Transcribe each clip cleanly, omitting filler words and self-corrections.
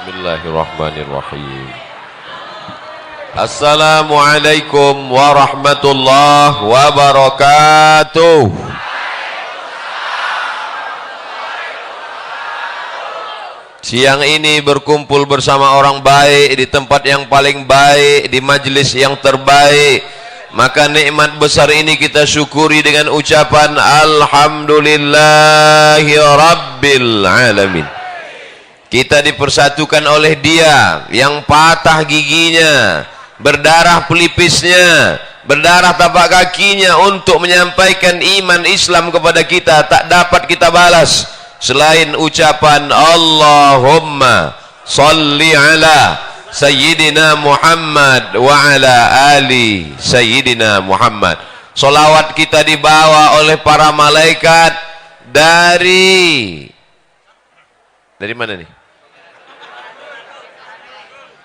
Bismillahirrahmanirrahim. Assalamualaikum warahmatullahi wabarakatuh. Siang ini berkumpul bersama orang baik di tempat yang paling baik, di majelis yang terbaik. Maka nikmat besar ini kita syukuri dengan ucapan Alhamdulillahi Rabbil Alamin. Kita dipersatukan oleh Dia yang patah giginya, berdarah pelipisnya, berdarah tapak kakinya untuk menyampaikan iman Islam kepada kita. Tak dapat kita balas selain ucapan Allahumma salli ala Sayyidina Muhammad wa ala ali Sayyidina Muhammad. Salawat kita dibawa oleh para malaikat dari mana nih?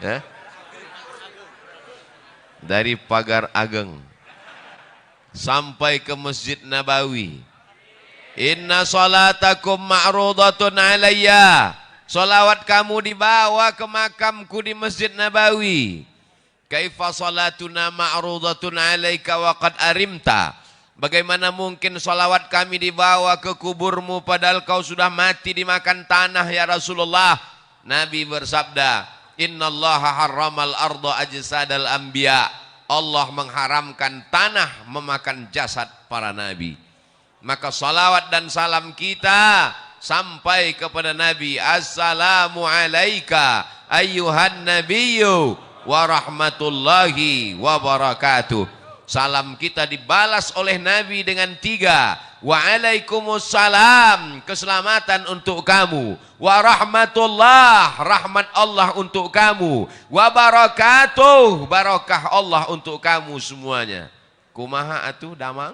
Ya? Dari pagar ageng sampai ke Masjid Nabawi. Inna salatakum ma'rudatun alayya. Salawat kamu dibawa ke makamku di Masjid Nabawi. Kaifa salatuna ma'rudatun alayka wa qad arimta. Bagaimana mungkin salawat kami dibawa ke kuburmu padahal kau sudah mati dimakan tanah ya Rasulullah. Nabi bersabda, Innallaha harramal arda ajsadal anbiya. Allah mengharamkan tanah memakan jasad para nabi. Maka salawat dan salam kita sampai kepada Nabi. Assalamu alayka ayyuhan nabiyyu wa rahmatullahi wa barakatuh. Salam kita dibalas oleh Nabi dengan 3. Waalaikumsalam, keselamatan untuk kamu. Wa rahmatullah, rahmat Allah untuk kamu. Wa barakatuh, barakah Allah untuk kamu semuanya. Kumaha atuh damang?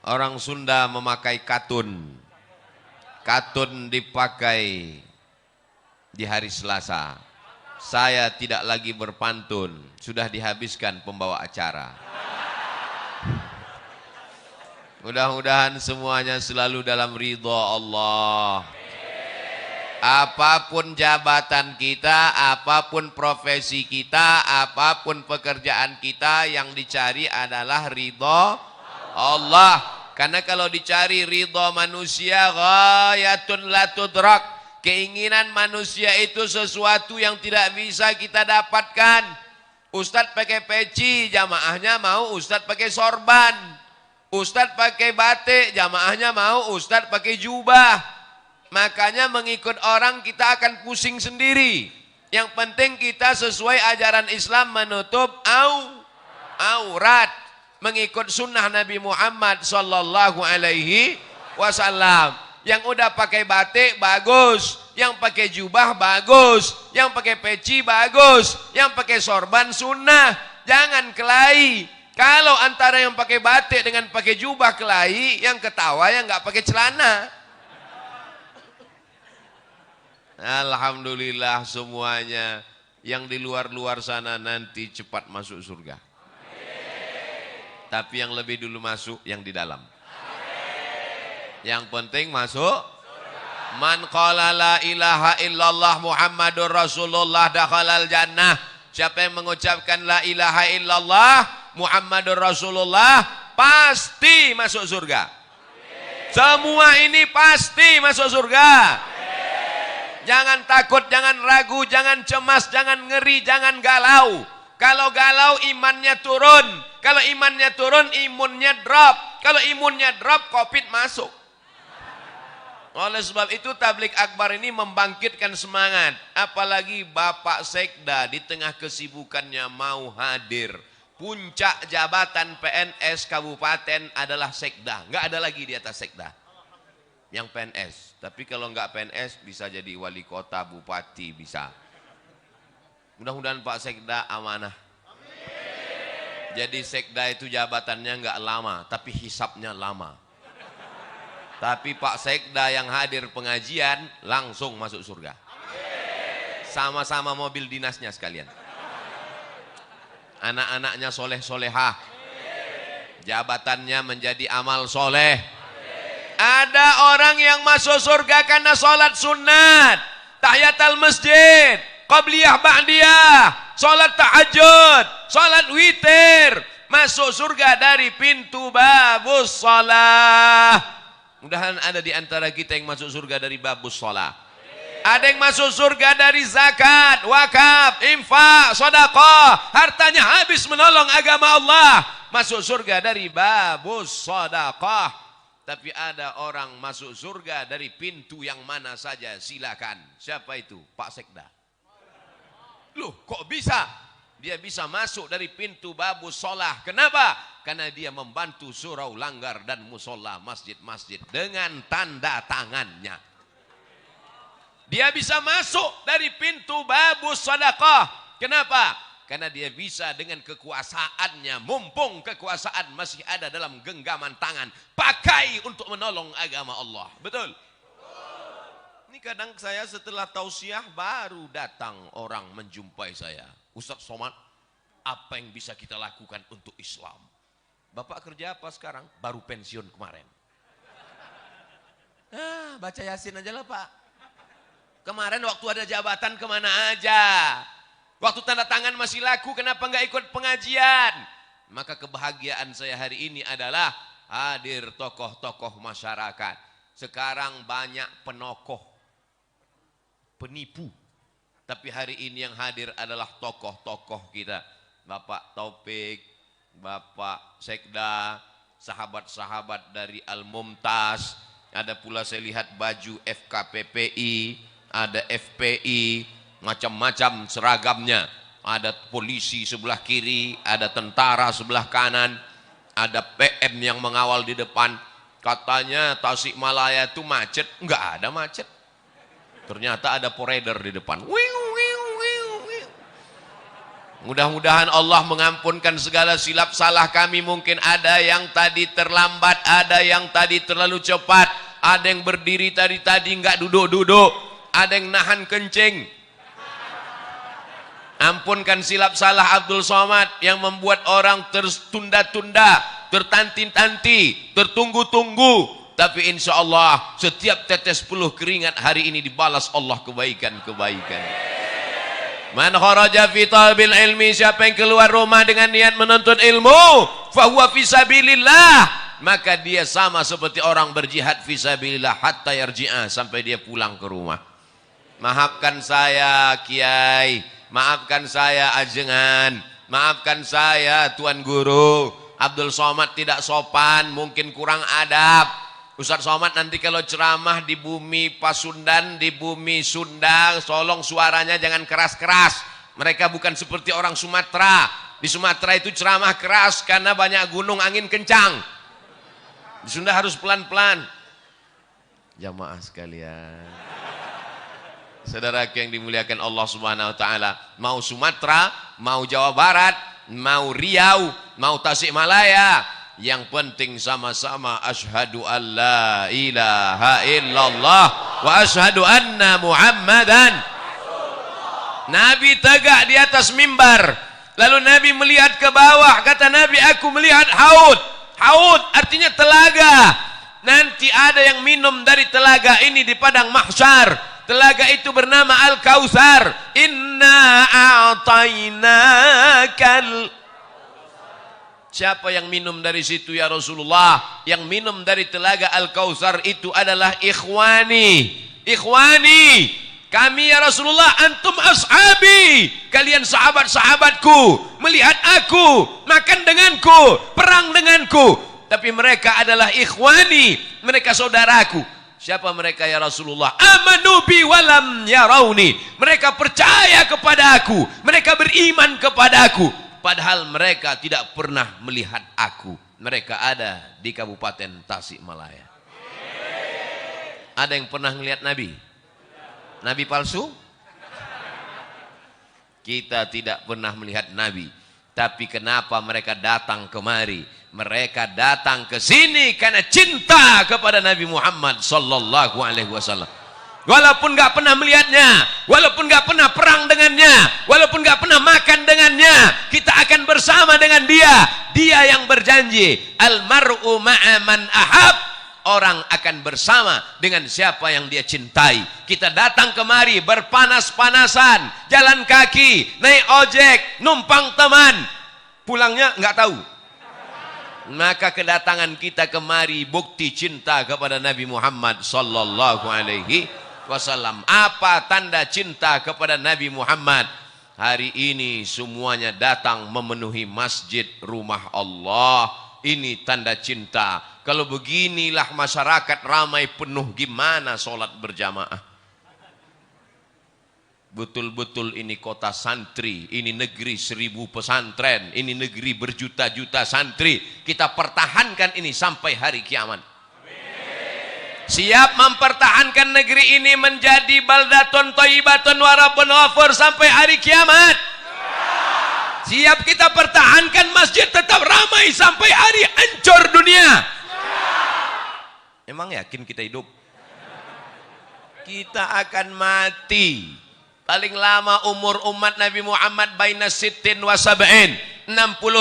Orang Sunda memakai katun. Katun dipakai di hari Selasa. Saya tidak lagi berpantun, sudah dihabiskan pembawa acara. Mudah-mudahan semuanya selalu dalam ridha Allah. Apapun jabatan kita, apapun profesi kita, apapun pekerjaan kita, yang dicari adalah ridha Allah. Karena kalau dicari ridha manusia, ghayatun la tudrak. Keinginan manusia itu sesuatu yang tidak bisa kita dapatkan. Ustadz pakai peci, jamaahnya mau Ustadz pakai sorban. Ustadz pakai batik, jamaahnya mau Ustadz pakai jubah. Makanya mengikut orang kita akan pusing sendiri. Yang penting kita sesuai ajaran Islam menutup aurat. Mengikut sunnah Nabi Muhammad sallallahu alaihi wasallam. Yang udah pakai batik bagus, yang pakai jubah bagus, yang pakai peci bagus, yang pakai sorban sunnah. Jangan kelahi. Kalau antara yang pakai batik dengan pakai jubah kelahi, yang ketawa yang nggak pakai celana. Alhamdulillah semuanya yang di luar-luar sana nanti cepat masuk surga. Tapi yang lebih dulu masuk yang di dalam. Yang penting masuk. Man qala la ilaha illallah Muhammadur Rasulullah dakhalal jannah. Siapa yang mengucapkan la ilaha illallah Muhammadur Rasulullah pasti masuk surga. Semua ini pasti masuk surga. Jangan takut, jangan ragu, jangan cemas, jangan ngeri, jangan galau. Kalau galau imannya turun. Kalau imannya turun imunnya drop. Kalau imunnya drop Covid masuk. Oleh sebab itu tablik akbar ini membangkitkan semangat. Apalagi Bapak Sekda di tengah kesibukannya mau hadir. Puncak jabatan PNS kabupaten adalah Sekda. Nggak ada lagi di atas Sekda yang PNS. Tapi kalau nggak PNS bisa jadi wali kota, bupati bisa. Mudah-mudahan Pak Sekda amanah. Jadi Sekda itu jabatannya nggak lama, tapi hisapnya lama. Tapi Pak Sekda yang hadir pengajian langsung masuk surga. Sama-sama mobil dinasnya sekalian. Anak-anaknya soleh-solehah. Jabatannya menjadi amal soleh. Ada orang yang masuk surga karena sholat sunat, tahiyatul masjid, qabliyah ba'diyah, sholat tahajud, sholat witir. Masuk surga dari pintu babus shalah. Mudahan ada di antara kita yang masuk surga dari babus shalah. Ada yang masuk surga dari zakat, wakaf, infak, sedekah, hartanya habis menolong agama Allah. Masuk surga dari babus sedekah. Tapi ada orang masuk surga dari pintu yang mana saja, silakan. Siapa itu? Pak Sekda. Loh, kok bisa? Dia bisa masuk dari pintu babus sholah. Kenapa? Karena dia membantu surau langgar dan musola masjid-masjid dengan tanda tangannya. Dia bisa masuk dari pintu babus sedekah. Kenapa? Karena dia bisa dengan kekuasaannya, mumpung kekuasaan masih ada dalam genggaman tangan, pakai untuk menolong agama Allah. Betul? Ini kadang saya setelah tausiah baru datang orang menjumpai saya. Ustaz Somad, apa yang bisa kita lakukan untuk Islam? Bapak kerja apa sekarang? Baru pensiun kemarin. Baca Yasin aja lah Pak. Kemarin waktu ada jabatan kemana aja? Waktu tanda tangan masih laku, kenapa nggak ikut pengajian? Maka kebahagiaan saya hari ini adalah hadir tokoh-tokoh masyarakat. Sekarang banyak penokoh, penipu. Tapi hari ini yang hadir adalah tokoh-tokoh kita. Bapak Taufik, Bapak Sekda, sahabat-sahabat dari Al-Mumtaz. Ada pula saya lihat baju FKPPI, ada FPI, macam-macam seragamnya. Ada polisi sebelah kiri, ada tentara sebelah kanan, ada PM yang mengawal di depan. Katanya Tasikmalaya itu macet, enggak ada macet. Ternyata ada poreder di depan. Mudah-mudahan Allah mengampunkan segala silap salah kami. Mungkin ada yang tadi terlambat, ada yang tadi terlalu cepat, ada yang berdiri tadi enggak duduk-duduk, ada yang nahan kencing. Ampunkan silap salah Abdul Somad yang membuat orang tertunda-tunda, tertanti-tanti, tertunggu-tunggu. Tapi insya Allah setiap tetes peluh keringat hari ini dibalas Allah kebaikan-kebaikan. Man kharaja fi talabil ilmi, siapa yang keluar rumah dengan niat menuntut ilmu, fahuwa fi sabilillah, maka dia sama seperti orang berjihad fi sabilillah hatta yarji'a, sampai dia pulang ke rumah. Maafkan saya Kiai, maafkan saya Ajengan, maafkan saya Tuan Guru. Abdul Somad tidak sopan, mungkin kurang adab. Ustaz Somad nanti kalau ceramah di bumi Pasundan, di bumi Sunda, tolong suaranya jangan keras-keras. Mereka bukan seperti orang Sumatera. Di Sumatera itu ceramah keras karena banyak gunung, angin kencang. Di Sunda harus pelan-pelan. Jamaah sekalian, saudara yang dimuliakan Allah Subhanahu wa taala, mau Sumatera, mau Jawa Barat, mau Riau, mau Tasikmalaya, yang penting sama-sama asyhadu an la ilaha illallah wa asyhadu anna Muhammadan. Nabi tegak di atas mimbar, lalu Nabi melihat ke bawah, kata Nabi, aku melihat haud. Haud artinya telaga. Nanti ada yang minum dari telaga ini di padang mahsyar. Telaga itu bernama Al-Kautsar. Inna a'tainakal. Siapa yang minum dari situ ya Rasulullah? Yang minum dari telaga Al-Kautsar itu adalah ikhwani. Ikhwani, kami ya Rasulullah, antum ashabi, kalian sahabat-sahabatku. Melihat aku, makan denganku, perang denganku. Tapi mereka adalah ikhwani, mereka saudaraku. Siapa mereka ya Rasulullah? Amanu bi walam yarawni. Mereka percaya kepada aku, mereka beriman kepada aku, padahal mereka tidak pernah melihat aku. Mereka ada di Kabupaten Tasikmalaya. Ada yang pernah melihat Nabi? Nabi palsu? Kita tidak pernah melihat Nabi. Tapi kenapa mereka datang kemari? Mereka datang ke sini karena cinta kepada Nabi Muhammad sallallahu alaihi wasallam. Walaupun nggak pernah melihatnya, walaupun nggak pernah perang dengannya, walaupun nggak pernah makan dengannya, kita akan bersama dengan dia. Dia yang berjanji, almar'u ma'a man ahab, orang akan bersama dengan siapa yang dia cintai. Kita datang kemari berpanas-panasan, jalan kaki, naik ojek, numpang teman, pulangnya nggak tahu. Maka kedatangan kita kemari bukti cinta kepada Nabi Muhammad sallallahu alaihi wasallam. Apa tanda cinta kepada Nabi Muhammad? Hari ini semuanya datang memenuhi masjid rumah Allah. Ini tanda cinta. Kalau beginilah masyarakat ramai penuh, gimana sholat berjamaah? Betul-betul ini kota santri, ini negeri 1000 pesantren, ini negeri berjuta-juta santri. Kita pertahankan ini sampai hari kiamat. Siap mempertahankan negeri ini menjadi baldatun thayyibatun wa rabbun ghafur sampai hari kiamat? Siap kita pertahankan masjid tetap ramai sampai hari hancur dunia? Emang yakin kita hidup? Kita akan mati. Paling lama umur umat Nabi Muhammad baina sittin wa sab'in, 60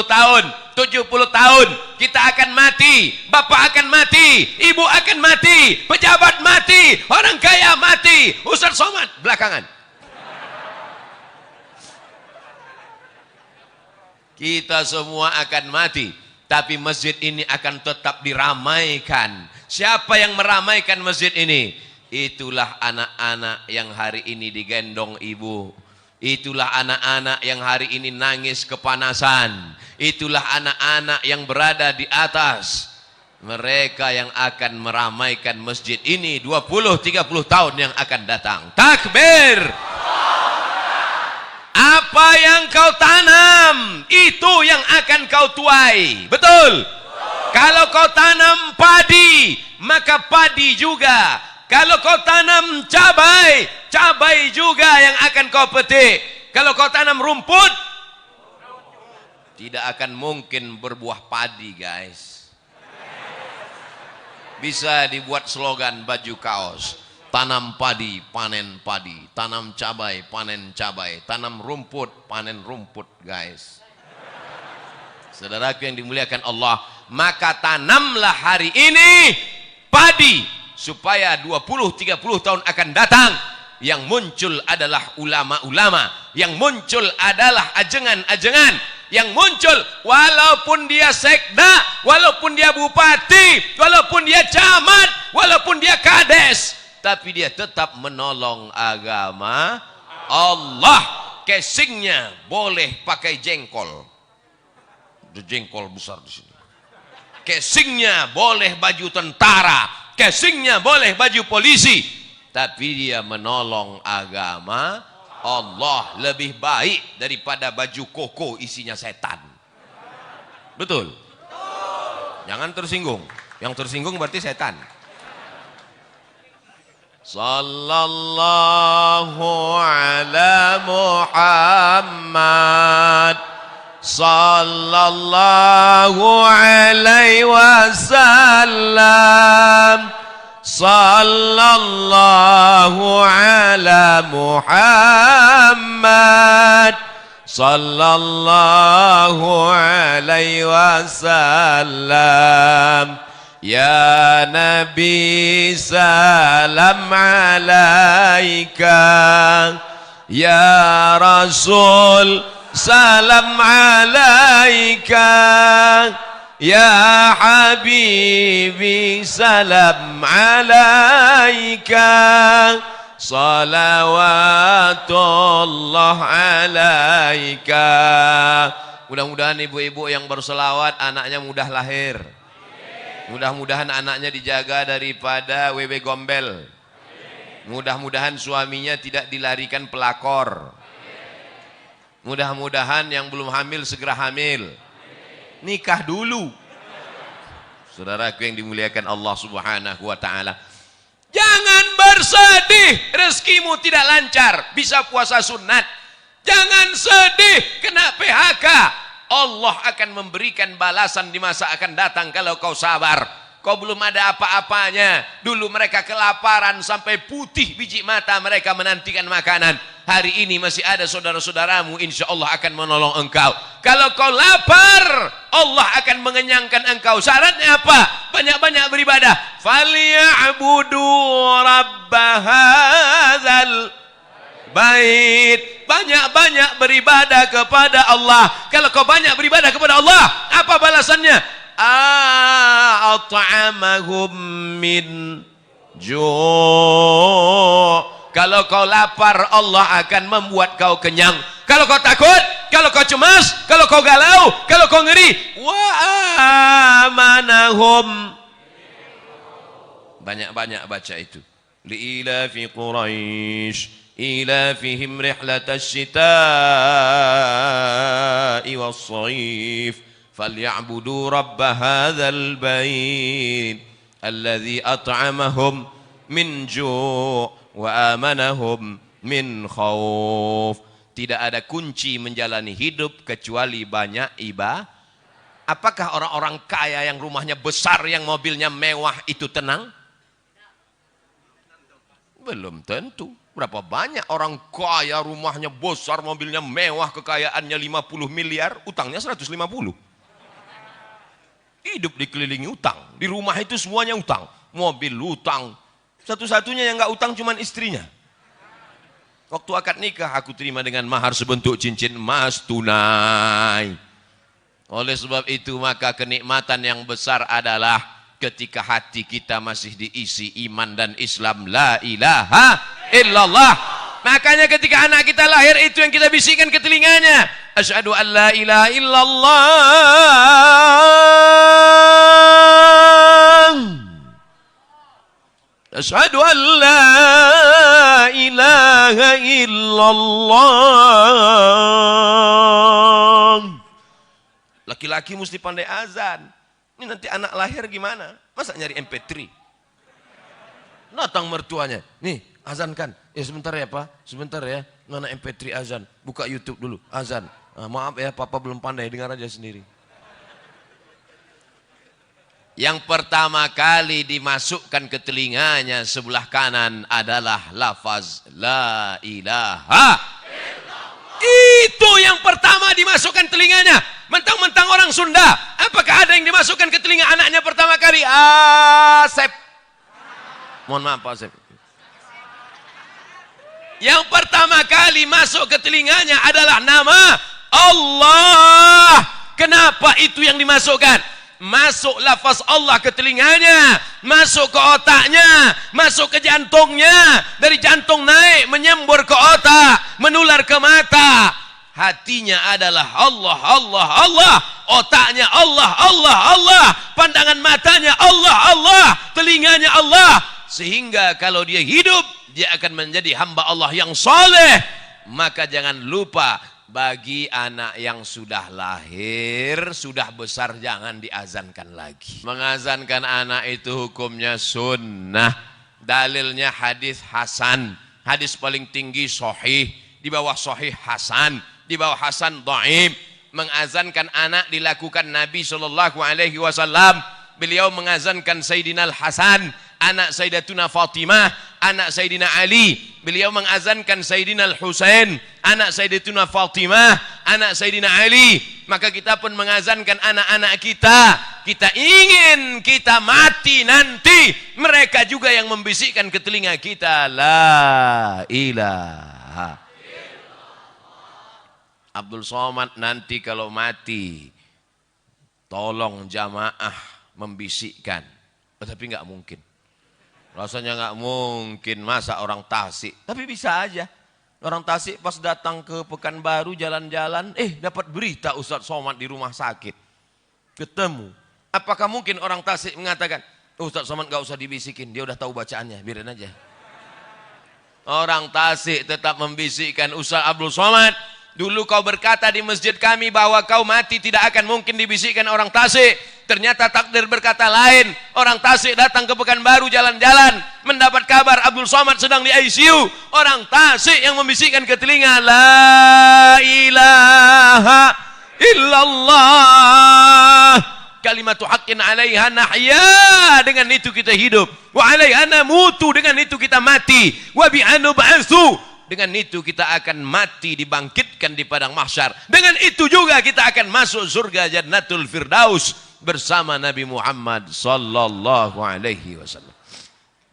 tahun, 70 tahun. Kita akan mati, bapak akan mati, ibu akan mati, pejabat mati, orang kaya mati, Ustaz Somad belakangan. Kita semua akan mati, tapi masjid ini akan tetap diramaikan. Siapa yang meramaikan masjid ini? Itulah anak-anak yang hari ini digendong ibu. Itulah anak-anak yang hari ini nangis kepanasan. Itulah anak-anak yang berada di atas. Mereka yang akan meramaikan masjid ini 20-30 tahun yang akan datang. Takbir! Apa yang kau tanam, itu yang akan kau tuai. Betul? Kalau kau tanam padi, maka padi juga. Kalau kau tanam cabai, cabai juga yang akan kau petik. Kalau kau tanam rumput, tidak akan mungkin berbuah padi, guys. Bisa dibuat slogan baju kaos. Tanam padi, panen padi. Tanam cabai, panen cabai. Tanam rumput, panen rumput, guys. Saudaraku yang dimuliakan Allah, maka tanamlah hari ini padi, supaya 20-30 tahun akan datang, yang muncul adalah ulama-ulama, yang muncul adalah ajengan-ajengan, yang muncul walaupun dia sekda, walaupun dia bupati, walaupun dia camat, walaupun dia kades, tapi dia tetap menolong agama Allah. Casingnya boleh pakai jengkol, ada jengkol besar di sini. Casingnya boleh baju tentara, casingnya boleh baju polisi, tapi dia menolong agama Allah lebih baik daripada baju koko isinya setan. Betul? Jangan tersinggung. Yang tersinggung berarti setan. Sallallahu ala Muhammad, sallallahu alaihi wasallam, sallallahu ala Muhammad, sallallahu alaihi wasallam. Ya Nabi salam alaika, ya Rasul salam alaika, ya Habibi salam alaika, salawatullah alaika. Mudah-mudahan ibu-ibu yang berselawat anaknya mudah lahir. Mudah-mudahan anaknya dijaga daripada wewe gombel. Mudah-mudahan suaminya tidak dilarikan pelakor. Mudah-mudahan yang belum hamil segera hamil. Nikah dulu. Saudaraku yang dimuliakan Allah Subhanahu wa taala, jangan bersedih rezekimu tidak lancar, bisa puasa sunat. Jangan sedih kena PHK. Allah akan memberikan balasan di masa akan datang kalau kau sabar. Kau belum ada apa-apanya. Dulu mereka kelaparan sampai putih biji mata mereka menantikan makanan. hari ini masih ada saudara-saudaramu, insya Allah akan menolong engkau. Kalau kau lapar, Allah akan mengenyangkan engkau. Syaratnya apa? Banyak-banyak beribadah. Falyabudu rabb hadzal bait. Banyak-banyak beribadah kepada Allah. Kalau kau banyak beribadah kepada Allah, apa balasannya? At'amahum min ju'. Kalau kau lapar, Allah akan membuat kau kenyang. Kalau kau takut, kalau kau cemas, kalau kau galau, kalau kau ngeri, wa amanahum. Banyak-banyak baca itu. Li'ilafi Quraisy ilafihim rihlatasy syita'i was-shayf falyabudu rabb hadzal bait alladzi at'amahum min ju' wa amanahum min khauf. Tidak ada kunci menjalani hidup kecuali banyak ibadah. Apakah orang-orang kaya yang rumahnya besar, yang mobilnya mewah itu tenang? Belum tentu. Berapa banyak orang kaya rumahnya besar, mobilnya mewah, kekayaannya 50 miliar, utangnya 150. Hidup dikelilingi utang. Di rumah itu semuanya utang. Mobil utang. Satu-satunya yang nggak utang cuman istrinya. Waktu akad nikah aku terima dengan mahar sebentuk cincin emas tunai. Oleh sebab itu maka kenikmatan yang besar adalah ketika hati kita masih diisi iman dan Islam. La ilaha illallah. Makanya ketika anak kita lahir, itu yang kita bisikkan ke telinganya. Asyhadu an la ilaha illallah. Asyhadu an la ilaha illallah. Laki-laki mesti pandai azan. Ini nanti anak lahir gimana? Masa nyari MP3? Datang mertuanya. Nih, azankan. Ya sebentar ya Pak, sebentar ya. Mana MP3 azan? Buka YouTube dulu, azan. Maaf ya, Papa belum pandai, dengar aja sendiri. Yang pertama kali dimasukkan ke telinganya sebelah kanan adalah lafaz la ilaha illallah. Itu yang pertama dimasukkan telinganya. Mentang-mentang orang Sunda, apakah ada yang dimasukkan ke telinga anaknya pertama kali? Asep. Mohon maaf Pak Asep. Yang pertama kali masuk ke telinganya adalah nama Allah. Kenapa itu yang dimasukkan? Masuk lafaz Allah ke telinganya, masuk ke otaknya, masuk ke jantungnya, dari jantung naik menyembur ke otak, menular ke mata. Hatinya adalah Allah, Allah, Allah. Otaknya Allah, Allah, Allah. Pandangan matanya Allah, Allah. Telinganya Allah. Sehingga kalau dia hidup, dia akan menjadi hamba Allah yang soleh. Maka jangan lupa, bagi anak yang sudah lahir, sudah besar, jangan diazankan lagi. Mengazankan anak itu hukumnya sunnah. Dalilnya hadis hasan. Hadis paling tinggi sahih, di bawah sahih hasan, di bawah hasan dhaif. Mengazankan anak dilakukan Nabi SAW. Beliau mengazankan Sayyidina Al-Hasan, anak Sayyidatuna Fatimah, anak Sayyidina Ali. Beliau mengazankan Sayyidina Al-Husain, anak Sayyidatuna Fatimah, anak Sayyidina Ali. Maka kita pun mengazankan anak-anak kita. Kita ingin kita mati nanti, mereka juga yang membisikkan ke telinga kita, la ilaha. Abdul Somad nanti kalau mati, tolong jamaah membisikkan. Tapi nggak mungkin. Rasanya nggak mungkin, masa orang Tasik. Tapi bisa aja. Orang Tasik pas datang ke Pekanbaru jalan-jalan, dapat berita Ustadz Somad di rumah sakit. Ketemu. Apakah mungkin orang Tasik mengatakan, Ustadz Somad nggak usah dibisikin, dia udah tahu bacaannya, biarin aja. Orang Tasik tetap membisikkan, Ustadz Abdul Somad, dulu kau berkata di masjid kami bahwa kau mati tidak akan mungkin dibisikkan orang Tasik. Ternyata takdir berkata lain. Orang Tasik datang ke Pekanbaru jalan-jalan, mendapat kabar Abdul Somad sedang di ICU. Orang Tasik yang membisikkan ke telinga, la ilaha illallah. Kalimatu haqqin alaiha nahya. Dengan itu kita hidup. Wa alaiha namutu. Dengan itu kita mati. Wa bi'anu ba'asu. Dengan itu kita akan mati dibangkitkan di padang mahsyar. Dengan itu juga kita akan masuk surga Jannatul Firdaus bersama Nabi Muhammad sallallahu alaihi wasallam.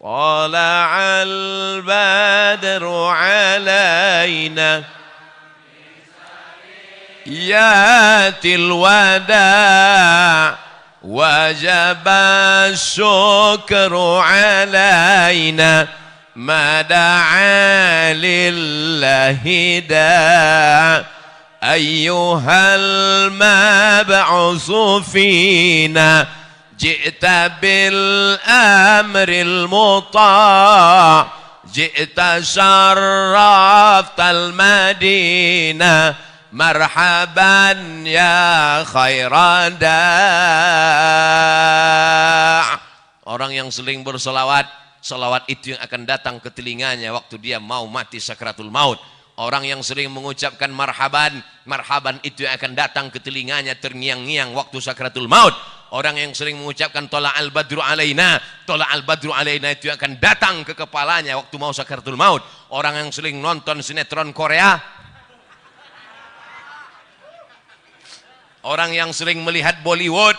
Tala'al badru alaina yatil wada' wajaba syukru alaina ma da'a lillahi da' ayyuhal mab'usu fina ji'ta bil amril muta' ji'ta syarraftal madinah marhaban ya khairada. Orang yang sering berselawat, selawat itu yang akan datang ke telinganya waktu dia mau mati sakratul maut. Orang yang sering mengucapkan marhaban, marhaban itu yang akan datang ke telinganya terngiang-ngiang waktu sakratul maut. Orang yang sering mengucapkan tola'al badru alaina, tola'al badru alaina itu yang akan datang ke kepalanya waktu mau sakratul maut. Orang yang sering nonton sinetron Korea, orang yang sering melihat Bollywood,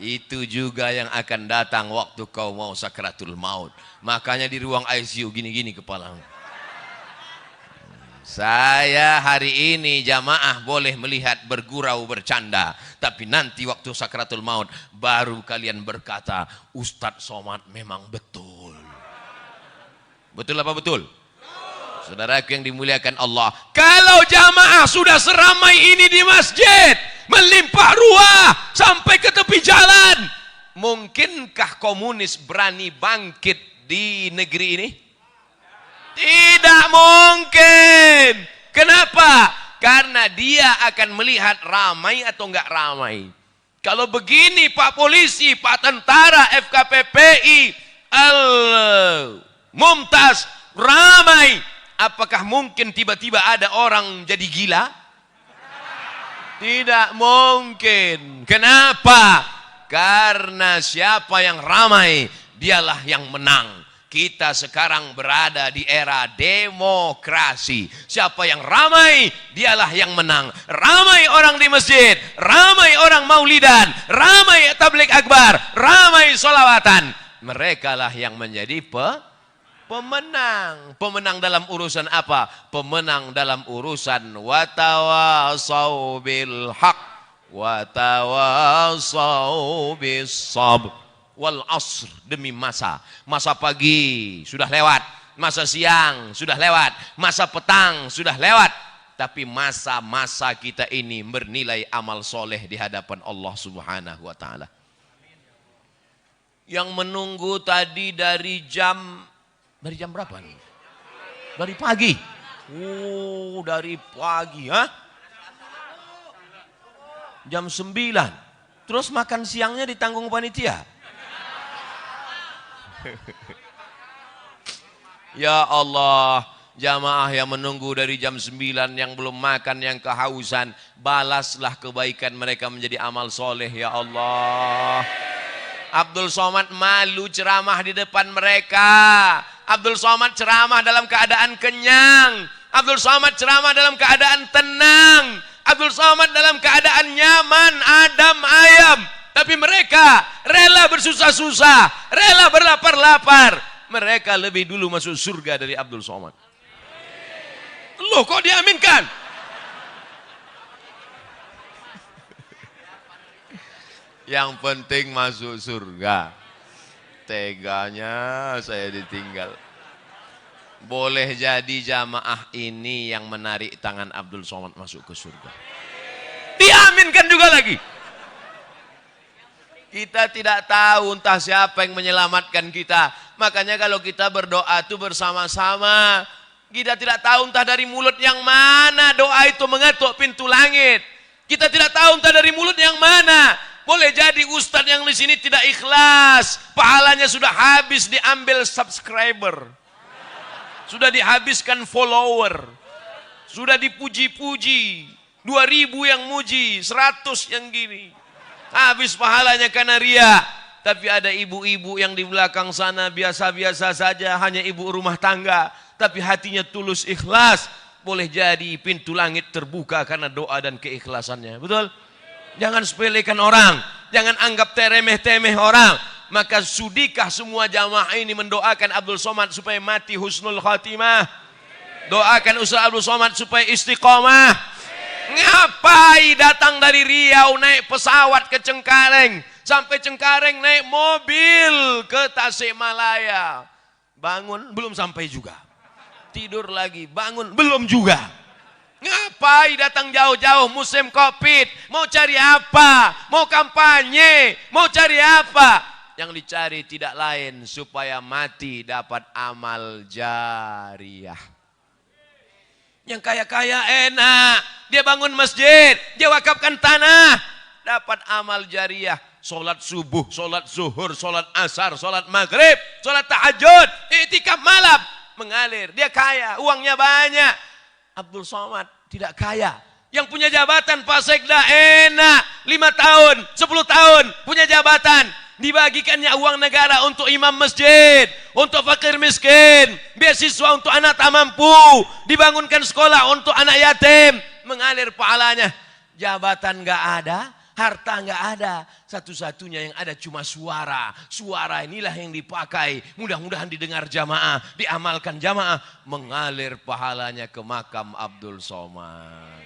itu juga yang akan datang waktu kau mau sakratul maut. Makanya di ruang ICU gini-gini kepalamu. Saya hari ini jamaah boleh melihat bergurau bercanda, tapi nanti waktu sakratul maut baru kalian berkata, Ustadz Somad memang betul. Betul apa betul? Saudaraku yang dimuliakan Allah, kalau jamaah sudah seramai ini di masjid, melimpah ruah sampai ke tepi jalan, mungkinkah komunis berani bangkit di negeri ini? Tidak mungkin. Kenapa? Karena dia akan melihat ramai atau enggak ramai. Kalau begini Pak Polisi, Pak Tentara, FKPPI, Al-Mumtaz, ramai, apakah mungkin tiba-tiba ada orang jadi gila? Tidak mungkin. Kenapa? Karena siapa yang ramai, dialah yang menang. Kita sekarang berada di era demokrasi. Siapa yang ramai, dialah yang menang. Ramai orang di masjid, ramai orang maulidan, ramai tabligh akbar, ramai solawatan. Mereka lah yang menjadi pemenang. Pemenang dalam urusan apa? Pemenang dalam urusan watawasau bil haq watawasau bis sabr wal asr, demi masa. Masa pagi sudah lewat, masa siang sudah lewat, masa petang sudah lewat. Tapi masa-masa kita ini bernilai amal soleh di hadapan Allah Subhanahu wa ta'ala. Yang menunggu tadi dari jam berapa nih? Dari pagi. Oh, dari pagi, ha? Jam 9. Terus makan siangnya ditanggung panitia. Ya Allah, jamaah yang menunggu dari jam 9, yang belum makan, yang kehausan, balaslah kebaikan mereka menjadi amal soleh ya Allah. Abdul Somad malu ceramah di depan mereka. Abdul Somad ceramah dalam keadaan kenyang. Abdul Somad ceramah dalam keadaan tenang. Abdul Somad dalam keadaan nyaman, adem ayem. Tapi mereka rela bersusah-susah, rela berlapar-lapar. Mereka lebih dulu masuk surga dari Abdul Somad. Loh, kok diaminkan? Yang penting masuk surga. Teganya saya ditinggal. Boleh jadi jamaah ini yang menarik tangan Abdul Somad masuk ke surga. Diaminkan juga lagi. Kita tidak tahu entah siapa yang menyelamatkan kita. Makanya kalau kita berdoa itu bersama-sama. Kita tidak tahu entah dari mulut yang mana doa itu mengetuk pintu langit. Kita tidak tahu entah dari mulut yang mana. Boleh jadi ustadz yang di sini tidak ikhlas. Pahalanya sudah habis diambil subscriber. Sudah dihabiskan follower. Sudah dipuji-puji. 2000 yang muji, 100 yang gini. Habis pahalanya karena ria. Tapi ada ibu-ibu yang di belakang sana biasa-biasa saja, hanya ibu rumah tangga. tapi hatinya tulus ikhlas, boleh jadi pintu langit terbuka karena doa dan keikhlasannya. Betul? Jangan sepelekan orang, jangan anggap teremeh-temeh orang. Maka sudikah semua jamaah ini mendoakan Abdul Somad supaya mati husnul khatimah? Doakan Ustaz Abdul Somad supaya istiqomah. Ngapai datang dari Riau naik pesawat ke Cengkareng, sampai Cengkareng naik mobil ke Tasikmalaya. Bangun belum sampai juga. Tidur lagi, bangun belum juga. Ngapai datang jauh-jauh musim Covid? Mau cari apa? Mau kampanye? Mau cari apa? Yang dicari tidak lain supaya mati dapat amal jariah. Yang kaya-kaya enak, dia bangun masjid, dia wakafkan tanah, dapat amal jariah. Solat subuh, solat zuhur, solat asar, solat maghrib, solat tahajud, i'tikaf malam, mengalir. Dia kaya, uangnya banyak. Abdul Somad tidak kaya. Yang punya jabatan Pak Sekda enak, 5 tahun, 10 tahun punya jabatan. Dibagikannya uang negara untuk imam masjid, untuk fakir miskin, beasiswa untuk anak tak mampu, dibangunkan sekolah untuk anak yatim, mengalir pahalanya. Jabatan enggak ada, harta enggak ada, satu-satunya yang ada cuma suara. Suara inilah yang dipakai, mudah-mudahan didengar jamaah, diamalkan jamaah, mengalir pahalanya ke makam Abdul Somad.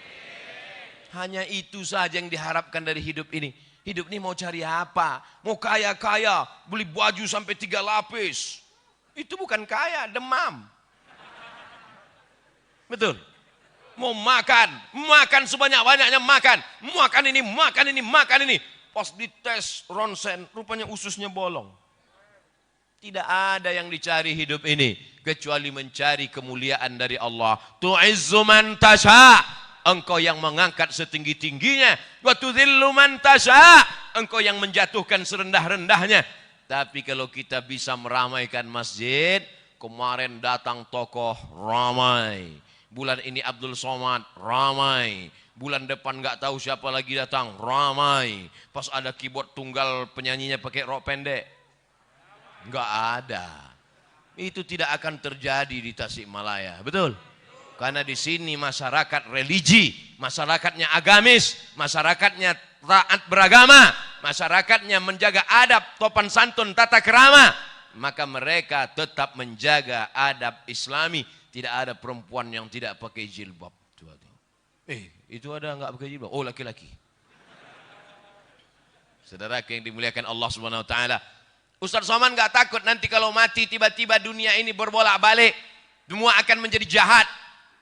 Hanya itu saja yang diharapkan dari hidup ini. Hidup ini mau cari apa? Mau kaya-kaya, beli baju sampai 3 lapis. Itu bukan kaya, demam. Betul? Mau makan, makan sebanyak-banyaknya makan. Makan ini, makan ini, makan ini. Pas dites ronsen, rupanya ususnya bolong. Tidak ada yang dicari hidup ini kecuali mencari kemuliaan dari Allah. Tu'izzu man tasha'. Engkau yang mengangkat setinggi-tingginya. Wa tudhillu man tasha'. Engkau yang menjatuhkan serendah-rendahnya. Tapi kalau kita bisa meramaikan masjid, kemarin datang tokoh ramai. Bulan ini Abdul Somad ramai. Bulan depan nggak tahu siapa lagi datang ramai. Pas ada keyboard tunggal penyanyinya pakai rok pendek. Nggak ada. Itu tidak akan terjadi di Tasikmalaya. Betul? Karena di sini masyarakat religi, masyarakatnya agamis, masyarakatnya taat beragama, masyarakatnya menjaga adab, topan santun, tata kerama. Maka mereka tetap menjaga adab Islami. Tidak ada perempuan yang tidak pakai jilbab. Itu ada nggak pakai jilbab? Oh, laki-laki. Saudara yang dimuliakan Allah Subhanahu Wa Taala, Ustaz Somad nggak takut nanti kalau mati tiba-tiba dunia ini berbolak-balik, semua akan menjadi jahat.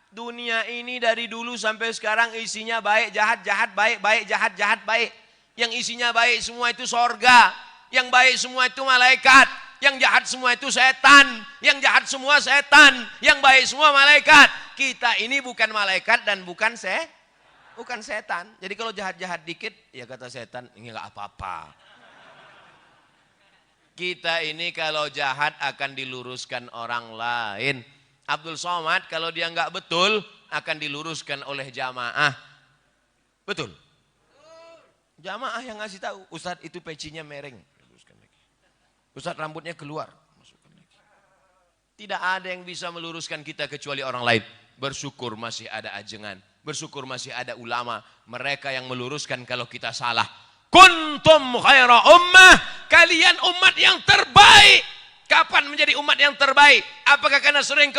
Dunia ini dari dulu sampai sekarang isinya baik, jahat, jahat, baik, baik, jahat, jahat, baik. Yang isinya baik semua itu sorga. Yang baik semua itu malaikat. Yang jahat semua itu setan. Yang jahat semua setan. Yang baik semua malaikat. Kita ini bukan malaikat dan bukan setan. Jadi kalau jahat-jahat dikit, ya kata setan, ini gak apa-apa. Kita ini kalau jahat akan diluruskan orang lain. Abdul Somad kalau dia nggak betul akan diluruskan oleh jamaah. Betul? Jamaah yang ngasih tahu, Ustadz itu pecinya mereng. Ustadz rambutnya keluar. Masukkan lagi. Tidak ada yang bisa meluruskan kita kecuali orang lain. Bersyukur masih ada ajengan. Bersyukur masih ada ulama. Mereka yang meluruskan kalau kita salah. Kuntum khaira ummah. Kalian umat yang terbaik. Kapan menjadi umat yang terbaik? Apakah karena sering